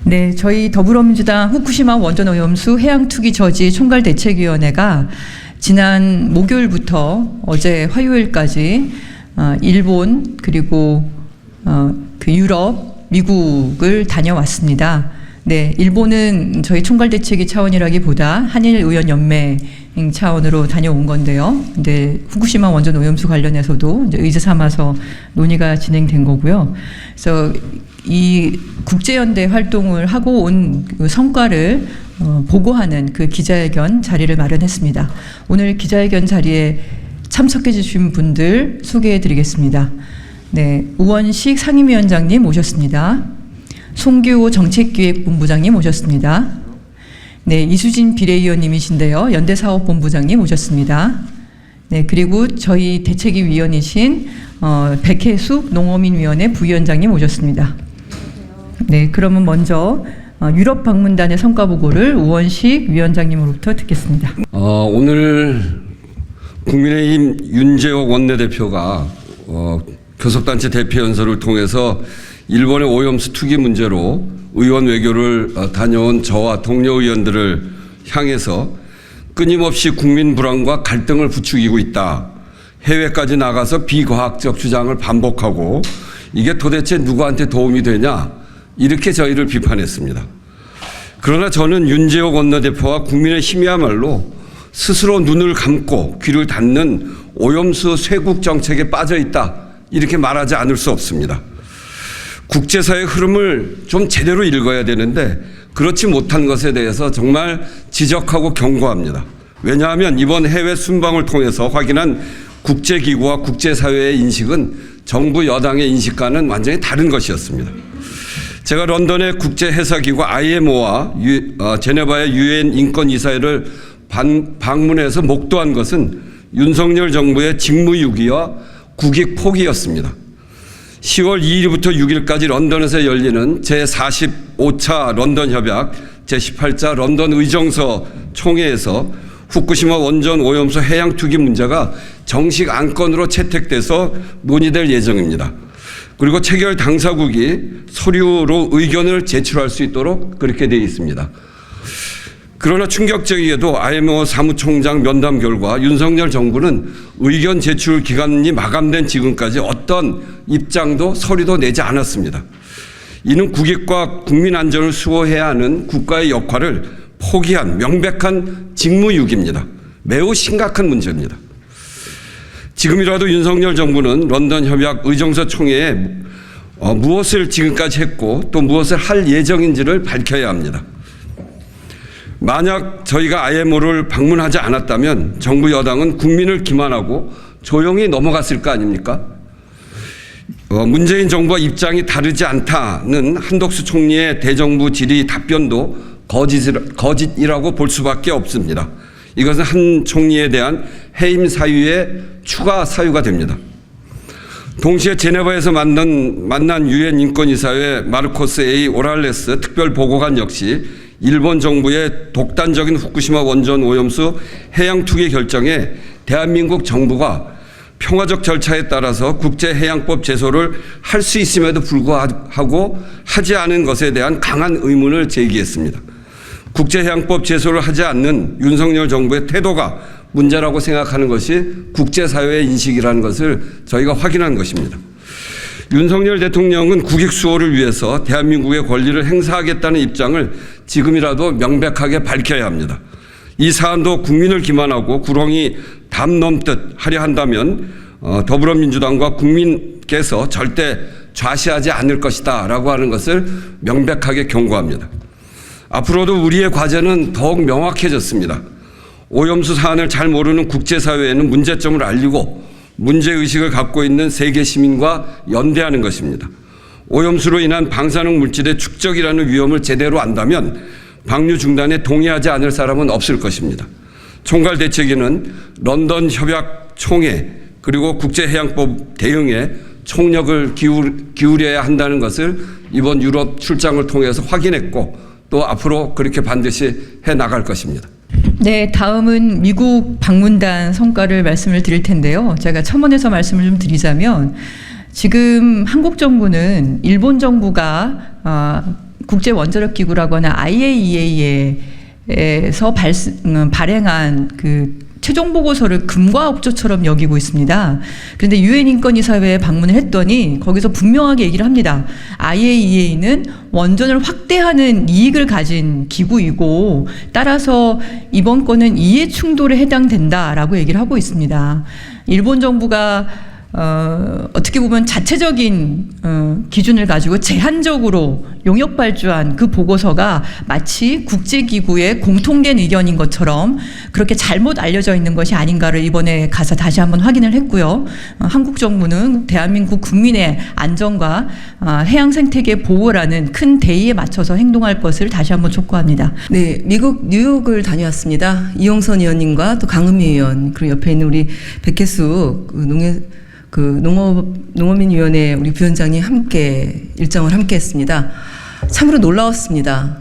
네, 저희 더불어민주당 후쿠시마 원전 오염수 해양 투기 저지 총괄대책위원회가 지난 목요일부터 어제 화요일까지 일본 그리고 그 유럽, 미국을 다녀왔습니다. 네, 일본은 저희 총괄대책위 차원이라기보다 한일의원연맹 차원으로 다녀온 건데요. 근데 후쿠시마 원전 오염수 관련해서도 이제 의제 삼아서 논의가 진행된 거고요. 그래서 이 국제연대 활동을 하고 온 그 성과를 보고하는 그 기자회견 자리를 마련했습니다. 오늘 기자회견 자리에 참석해 주신 분들 소개해 드리겠습니다. 네, 우원식 상임위원장님 오셨습니다. 송규호 정책기획본부장님 오셨습니다. 네, 이수진 비례위원님이신데요. 연대사업본부장님 오셨습니다. 네, 그리고 저희 대책위 위원이신 백혜숙 농어민위원회 부위원장님 오셨습니다. 네, 그러면 먼저 유럽 방문단의 성과 보고를 우원식 위원장님으로부터 듣겠습니다. 오늘 국민의힘 윤재옥 원내대표가 교섭단체 대표연설을 통해서 일본의 오염수 투기 문제로 의원 외교를 다녀온 저와 동료 의원들을 향해서 끊임없이 국민 불안과 갈등을 부추기고 있다. 해외까지 나가서 비과학적 주장을 반복하고 이게 도대체 누구한테 도움이 되냐? 이렇게 저희를 비판했습니다. 그러나 저는 윤재옥 원내대표와 국민의힘이야말로 스스로 눈을 감고 귀를 닫는 오염수 쇄국 정책에 빠져 있다. 이렇게 말하지 않을 수 없습니다. 국제사회의 흐름을 좀 제대로 읽어야 되는데 그렇지 못한 것에 대해서 정말 지적하고 경고합니다. 왜냐하면 이번 해외 순방을 통해서 확인한 국제기구와 국제사회의 인식은 정부 여당의 인식과는 완전히 다른 것이었습니다. 제가 런던의 국제해사기구 IMO와 제네바의 UN 인권이사회를 방문해서 목도한 것은 윤석열 정부의 직무유기와 국익 포기였습니다. 10월 2일부터 6일까지 런던에서 열리는 제45차 런던협약 제18차 런던 의정서 총회에서 후쿠시마 원전 오염수 해양 투기 문제가 정식 안건으로 채택돼서 논의될 예정입니다. 그리고 체결 당사국이 서류로 의견을 제출할 수 있도록 그렇게 되어 있습니다. 그러나 충격적이게도 IMO 사무총장 면담 결과 윤석열 정부는 의견 제출 기간이 마감된 지금까지 어떤 입장도 서류도 내지 않았습니다. 이는 국익과 국민 안전을 수호해야 하는 국가의 역할을 포기한 명백한 직무유기입니다. 매우 심각한 문제입니다. 지금이라도 윤석열 정부는 런던 협약 의정서 총회에 무엇을 지금까지 했고 또 무엇을 할 예정인지를 밝혀야 합니다. 만약 저희가 IMO를 방문하지 않았다면 정부 여당은 국민을 기만하고 조용히 넘어갔을 거 아닙니까? 문재인 정부와 입장이 다르지 않다는 한덕수 총리의 대정부 질의 답변도 거짓이라고 볼 수밖에 없습니다. 이것은 한 총리에 대한 해임 사유의 추가 사유가 됩니다. 동시에 제네바에서 만난 유엔 인권이사회 마르코스 A 오랄레스 특별보고관 역시 일본 정부의 독단적인 후쿠시마 원전 오염수 해양 투기 결정에 대한민국 정부가 평화적 절차에 따라서 국제해양법 제소를 할 수 있음에도 불구하고 하지 않은 것에 대한 강한 의문을 제기했습니다. 국제해양법 제소를 하지 않는 윤석열 정부의 태도가 문제라고 생각하는 것이 국제사회의 인식이라는 것을 저희가 확인한 것입니다. 윤석열 대통령은 국익 수호를 위해서 대한민국의 권리를 행사하겠다는 입장을 지금이라도 명백하게 밝혀야 합니다. 이 사안도 국민을 기만하고 구렁이 담 넘듯 하려 한다면 더불어민주당과 국민께서 절대 좌시하지 않을 것이다 라고 하는 것을 명백하게 경고합니다. 앞으로도 우리의 과제는 더욱 명확해졌습니다. 오염수 사안을 잘 모르는 국제사회에는 문제점을 알리고 문제의식을 갖고 있는 세계 시민과 연대하는 것입니다. 오염수로 인한 방사능 물질의 축적이라는 위험을 제대로 안다면 방류 중단에 동의하지 않을 사람은 없을 것입니다. 총괄대책위는 런던 협약 총회 그리고 국제해양법 대응에 총력을 기울여야 한다는 것을 이번 유럽 출장을 통해서 확인했고 또 앞으로 그렇게 반드시 해나갈 것입니다. 네, 다음은 미국 방문단 성과를 말씀을 드릴 텐데요. 제가 첨언해서 말씀을 좀 드리자면 지금 한국 정부는 일본 정부가 국제 원자력 기구라고 하는 IAEA에서 발행한 그 최종 보고서를 금과 억조처럼 여기고 있습니다. 그런데 유엔 인권이사회에 방문을 했더니 거기서 분명하게 얘기를 합니다. IAEA는 원전을 확대하는 이익을 가진 기구이고 따라서 이번 건은 이해 충돌에 해당된다라고 얘기를 하고 있습니다. 일본 정부가 어떻게 보면 자체적인 기준을 가지고 제한적으로 용역 발주한 그 보고서가 마치 국제기구의 공통된 의견인 것처럼 그렇게 잘못 알려져 있는 것이 아닌가를 이번에 가서 다시 한번 확인을 했고요. 한국 정부는 대한민국 국민의 안전과 해양 생태계 보호라는 큰 대의에 맞춰서 행동할 것을 다시 한번 촉구합니다. 네, 미국 뉴욕을 다녀왔습니다. 이용선 의원님과 또 강은미 의원, 그리고 옆에 있는 우리 백혜수 농어민위원회 우리 부위원장이 함께 일정을 함께 했습니다. 참으로 놀라웠습니다.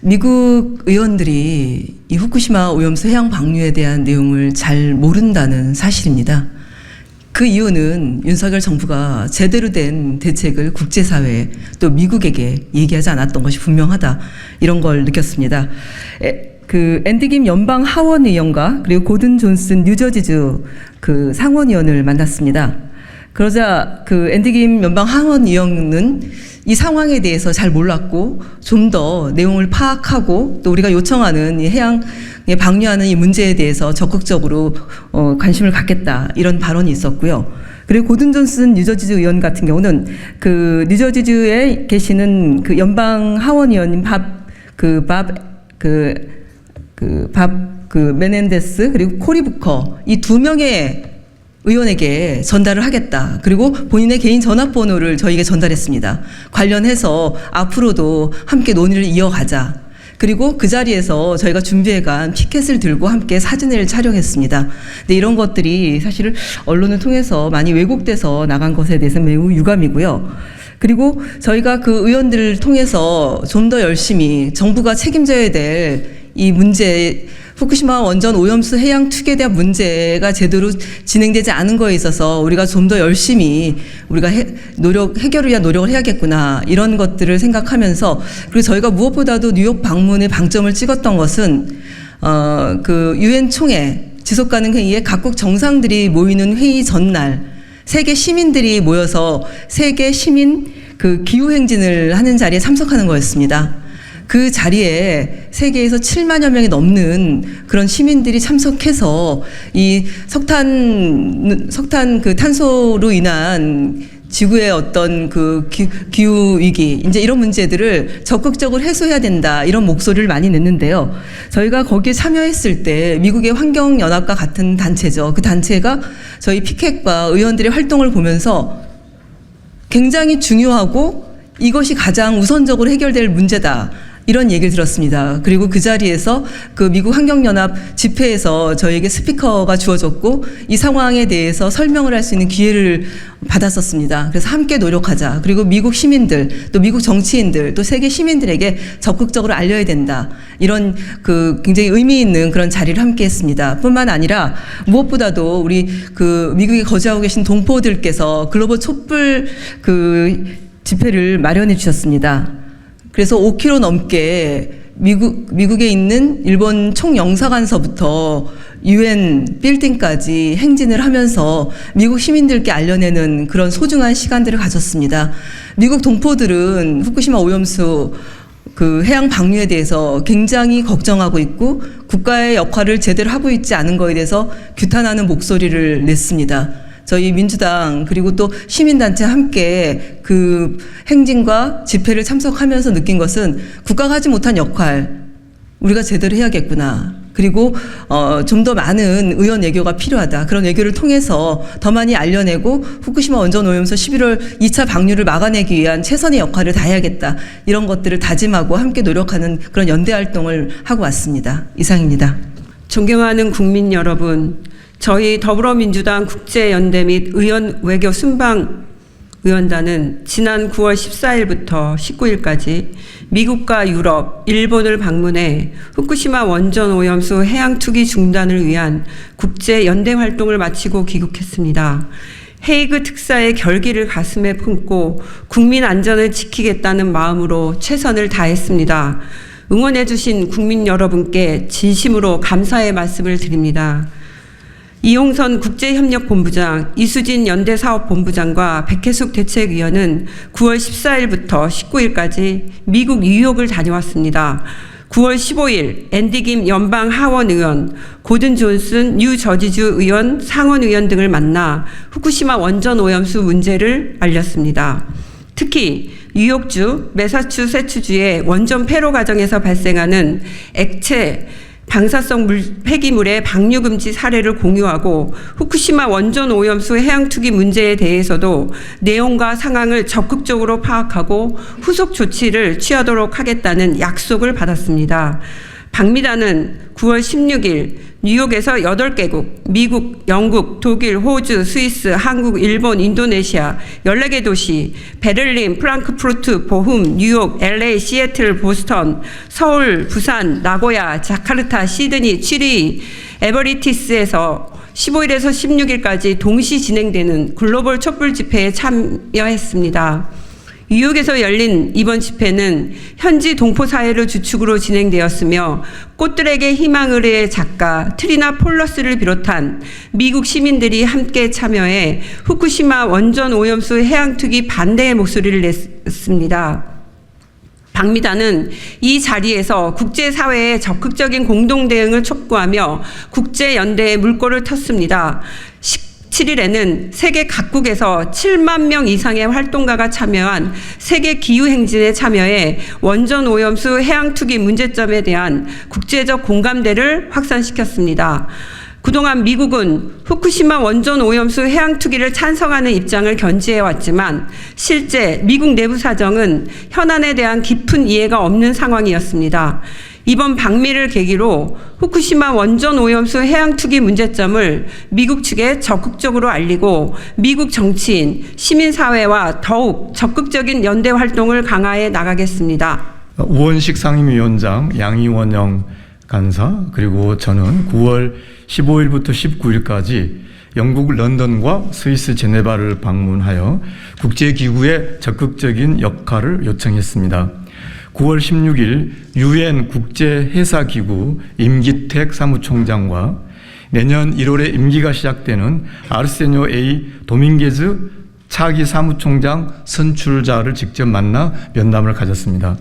미국 의원들이 이 후쿠시마 오염수 해양 방류에 대한 내용을 잘 모른다는 사실입니다. 그 이유는 윤석열 정부가 제대로 된 대책을 국제사회에 또 미국에게 얘기하지 않았던 것이 분명하다. 이런 걸 느꼈습니다. 그 앤디 김 연방 하원 의원과 그리고 고든 존슨 뉴저지주 그 상원 의원을 만났습니다. 그러자 그 앤디 김 연방 하원 의원은 이 상황에 대해서 잘 몰랐고 좀 더 내용을 파악하고 또 우리가 요청하는 이 해양에 방류하는 이 문제에 대해서 적극적으로 관심을 갖겠다 이런 발언이 있었고요. 그리고 고든 존슨 뉴저지주 의원 같은 경우는 그 뉴저지주에 계시는 그 연방 하원 의원님 메넨데스 그리고 코리 부커 이 두 명의 의원에게 전달을 하겠다. 그리고 본인의 개인 전화번호를 저희에게 전달했습니다. 관련해서 앞으로도 함께 논의를 이어가자. 그리고 그 자리에서 저희가 준비해간 피켓을 들고 함께 사진을 촬영했습니다. 근데 이런 것들이 사실 언론을 통해서 많이 왜곡돼서 나간 것에 대해서 매우 유감이고요. 그리고 저희가 그 의원들을 통해서 좀 더 열심히 정부가 책임져야 될 이 문제, 후쿠시마 원전 오염수 해양 투기에 대한 문제가 제대로 진행되지 않은 거에 있어서 우리가 좀 더 열심히 우리가 해결을 위한 노력을 해야겠구나 이런 것들을 생각하면서 그리고 저희가 무엇보다도 뉴욕 방문에 방점을 찍었던 것은 그 유엔 총회 지속 가능 회의에 각국 정상들이 모이는 회의 전날 세계 시민들이 모여서 세계 시민 그 기후 행진을 하는 자리에 참석하는 거였습니다. 그 자리에 세계에서 7만여 명이 넘는 그런 시민들이 참석해서 이 석탄 그 탄소로 인한 지구의 어떤 그 기후 위기, 이제 이런 문제들을 적극적으로 해소해야 된다, 이런 목소리를 많이 냈는데요. 저희가 거기에 참여했을 때 미국의 환경연합과 같은 단체죠. 그 단체가 저희 피켓과 의원들의 활동을 보면서 굉장히 중요하고 이것이 가장 우선적으로 해결될 문제다. 이런 얘기를 들었습니다. 그리고 그 자리에서 그 미국 환경연합 집회에서 저에게 스피커가 주어졌고 이 상황에 대해서 설명을 할 수 있는 기회를 받았었습니다. 그래서 함께 노력하자. 그리고 미국 시민들, 또 미국 정치인들, 또 세계 시민들에게 적극적으로 알려야 된다. 이런 그 굉장히 의미 있는 그런 자리를 함께 했습니다. 뿐만 아니라 무엇보다도 우리 그 미국에 거주하고 계신 동포들께서 글로벌 촛불 그 집회를 마련해 주셨습니다. 그래서 5km 넘게 미국에 있는 일본 총영사관서부터 UN 빌딩까지 행진을 하면서 미국 시민들께 알려내는 그런 소중한 시간들을 가졌습니다. 미국 동포들은 후쿠시마 오염수 그 해양 방류에 대해서 굉장히 걱정하고 있고 국가의 역할을 제대로 하고 있지 않은 것에 대해서 규탄하는 목소리를 냈습니다. 저희 민주당 그리고 또 시민단체 함께 그 행진과 집회를 참석하면서 느낀 것은 국가가 하지 못한 역할 우리가 제대로 해야겠구나. 그리고 좀 더 많은 의원 외교가 필요하다. 그런 외교를 통해서 더 많이 알려내고 후쿠시마 원전 오염수 11월 2차 방류를 막아내기 위한 최선의 역할을 다해야겠다. 이런 것들을 다짐하고 함께 노력하는 그런 연대 활동을 하고 왔습니다. 이상입니다. 존경하는 국민 여러분, 저희 더불어민주당 국제연대 및 의원 외교 순방 의원단은 지난 9월 14일부터 19일까지 미국과 유럽, 일본을 방문해 후쿠시마 원전 오염수 해양 투기 중단을 위한 국제연대 활동을 마치고 귀국했습니다. 헤이그 특사의 결기를 가슴에 품고 국민 안전을 지키겠다는 마음으로 최선을 다했습니다. 응원해주신 국민 여러분께 진심으로 감사의 말씀을 드립니다. 이용선 국제협력본부장, 이수진 연대사업본부장과 백혜숙 대책위원은 9월 14일부터 19일까지 미국 뉴욕을 다녀왔습니다. 9월 15일 앤디 김 연방 하원 의원, 고든 존슨 뉴저지주 의원, 상원 의원 등을 만나 후쿠시마 원전 오염수 문제를 알렸습니다. 특히 뉴욕주, 매사추세츠주의 원전 폐로 과정에서 발생하는 액체 방사성 폐기물의 방류 금지 사례를 공유하고 후쿠시마 원전 오염수 해양 투기 문제에 대해서도 내용과 상황을 적극적으로 파악하고 후속 조치를 취하도록 하겠다는 약속을 받았습니다. 박미단은 9월 16일 뉴욕에서 8개국, 미국, 영국, 독일, 호주, 스위스, 한국, 일본, 인도네시아 14개 도시, 베를린, 프랑크푸르트, 보훔, 뉴욕, LA, 시애틀, 보스턴, 서울, 부산, 나고야, 자카르타, 시드니, 취리, 에버리티스에서 15일에서 16일까지 동시 진행되는 글로벌 촛불 집회에 참여했습니다. 뉴욕에서 열린 이번 집회는 현지 동포 사회를 주축으로 진행되었으며 꽃들에게 희망을의 작가 트리나 폴러스를 비롯한 미국 시민들이 함께 참여해 후쿠시마 원전 오염수 해양 투기 반대의 목소리를 냈습니다. 박미단은 이 자리에서 국제사회의 적극적인 공동 대응을 촉구하며 국제연대에 물꼬를 텄습니다. 7일에는 세계 각국에서 7만 명 이상의 활동가가 참여한 세계 기후행진에 참여해 원전 오염수 해양 투기 문제점에 대한 국제적 공감대를 확산시켰습니다. 그동안 미국은 후쿠시마 원전 오염수 해양 투기를 찬성하는 입장을 견지해 왔지만 실제 미국 내부 사정은 현안에 대한 깊은 이해가 없는 상황이었습니다. 이번 방미를 계기로 후쿠시마 원전 오염수 해양 투기 문제점을 미국 측에 적극적으로 알리고 미국 정치인, 시민사회와 더욱 적극적인 연대 활동을 강화해 나가겠습니다. 우원식 상임위원장, 양이원영 간사, 그리고 저는 9월 15일부터 19일까지 영국 런던과 스위스 제네바를 방문하여 국제기구의 적극적인 역할을 요청했습니다. 9월 16일 UN 국제해사기구 임기택 사무총장과 내년 1월에 임기가 시작되는 아르세뇨 A 도밍게즈 차기 사무총장 선출자를 직접 만나 면담을 가졌습니다.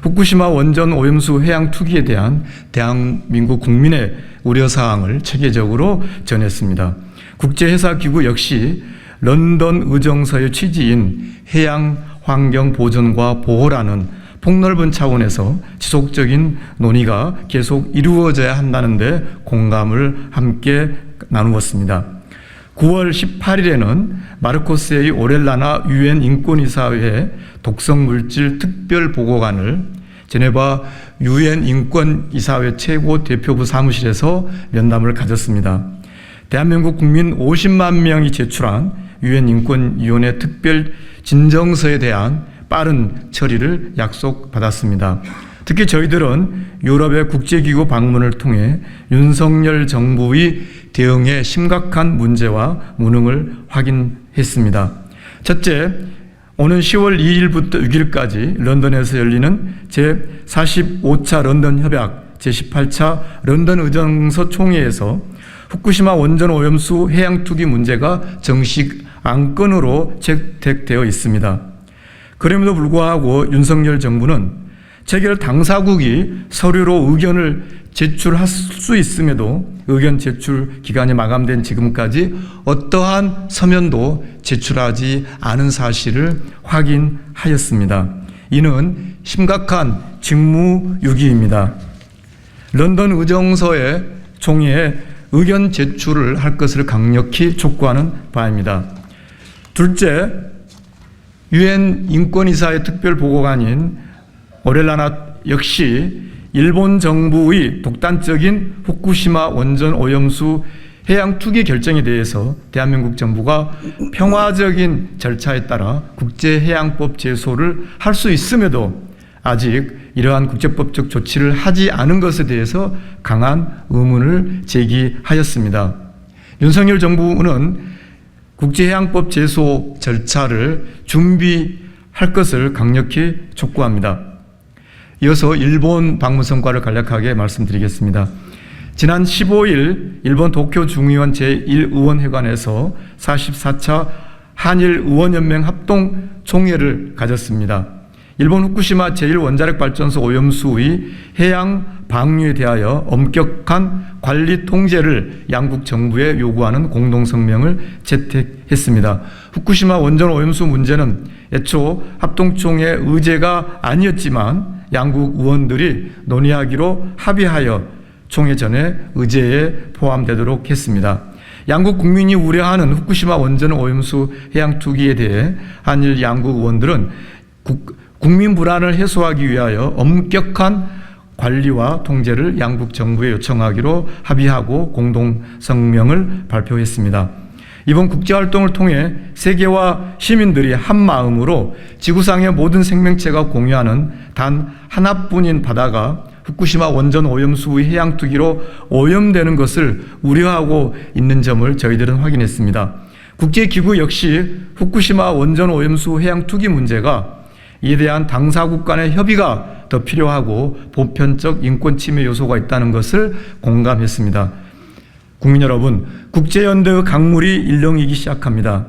후쿠시마 원전 오염수 해양 투기에 대한 대한민국 국민의 우려사항을 체계적으로 전했습니다. 국제해사기구 역시 런던 의정서의 취지인 해양 환경 보존과 보호라는 폭넓은 차원에서 지속적인 논의가 계속 이루어져야 한다는 데 공감을 함께 나누었습니다. 9월 18일에는 마르코스 A 오렐라나 UN 인권이사회 독성물질 특별보고관을 제네바 UN 인권이사회 최고 대표부 사무실에서 면담을 가졌습니다. 대한민국 국민 50만 명이 제출한 UN 인권위원회 특별 진정서에 대한 빠른 처리를 약속받았습니다. 특히 저희들은 유럽의 국제기구 방문을 통해 윤석열 정부의 대응에 심각한 문제와 무능을 확인했습니다. 첫째, 오는 10월 2일부터 6일까지 런던에서 열리는 제45차 런던 협약 제18차 런던 의정서 총회에서 후쿠시마 원전 오염수 해양 투기 문제가 정식 안건으로 채택되어 있습니다. 그럼에도 불구하고 윤석열 정부는 체결 당사국이 서류로 의견을 제출할 수 있음에도 의견 제출 기간이 마감된 지금까지 어떠한 서면도 제출하지 않은 사실을 확인하였습니다. 이는 심각한 직무유기입니다. 런던 의정서의 총회에 의견 제출을 할 것을 강력히 촉구하는 바입니다. 둘째, UN 인권이사회 특별보고관인 오렐라나 역시 일본 정부의 독단적인 후쿠시마 원전 오염수 해양 투기 결정에 대해서 대한민국 정부가 평화적인 절차에 따라 국제해양법 제소를 할 수 있음에도 아직 이러한 국제법적 조치를 하지 않은 것에 대해서 강한 의문을 제기하였습니다. 윤석열 정부는 국제해양법 제소 절차를 준비할 것을 강력히 촉구합니다. 이어서 일본 방문 성과를 간략하게 말씀드리겠습니다. 지난 15일 일본 도쿄 중의원 제1의원회관에서 44차 한일의원연맹 합동총회를 가졌습니다. 일본 후쿠시마 제1원자력발전소 오염수의 해양 방류에 대하여 엄격한 관리 통제를 양국 정부에 요구하는 공동성명을 채택했습니다. 후쿠시마 원전 오염수 문제는 애초 합동총회 의제가 아니었지만 양국 의원들이 논의하기로 합의하여 총회 전에 의제에 포함되도록 했습니다. 양국 국민이 우려하는 후쿠시마 원전 오염수 해양 투기에 대해 한일 양국 의원들은 국민 불안을 해소하기 위하여 엄격한 관리와 통제를 양국 정부에 요청하기로 합의하고 공동 성명을 발표했습니다. 이번 국제활동을 통해 세계와 시민들이 한 마음으로 지구상의 모든 생명체가 공유하는 단 하나뿐인 바다가 후쿠시마 원전 오염수의 해양 투기로 오염되는 것을 우려하고 있는 점을 저희들은 확인했습니다. 국제기구 역시 후쿠시마 원전 오염수 해양 투기 문제가 이에 대한 당사국 간의 협의가 더 필요하고 보편적 인권 침해 요소가 있다는 것을 공감했습니다. 국민 여러분, 국제연대의 강물이 일렁이기 시작합니다.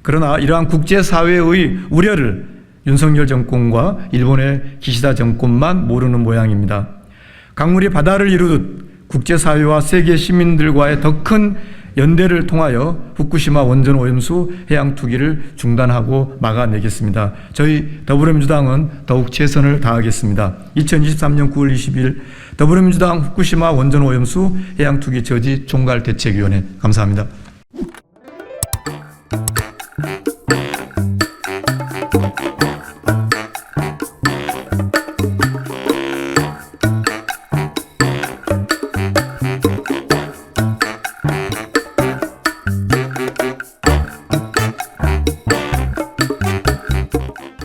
그러나 이러한 국제사회의 우려를 윤석열 정권과 일본의 기시다 정권만 모르는 모양입니다. 강물이 바다를 이루듯 국제사회와 세계 시민들과의 더 큰 연대를 통하여 후쿠시마 원전 오염수 해양 투기를 중단하고 막아내겠습니다. 저희 더불어민주당은 더욱 최선을 다하겠습니다. 2023년 9월 20일 더불어민주당 후쿠시마 원전 오염수 해양 투기 저지 총괄대책위원회 감사합니다.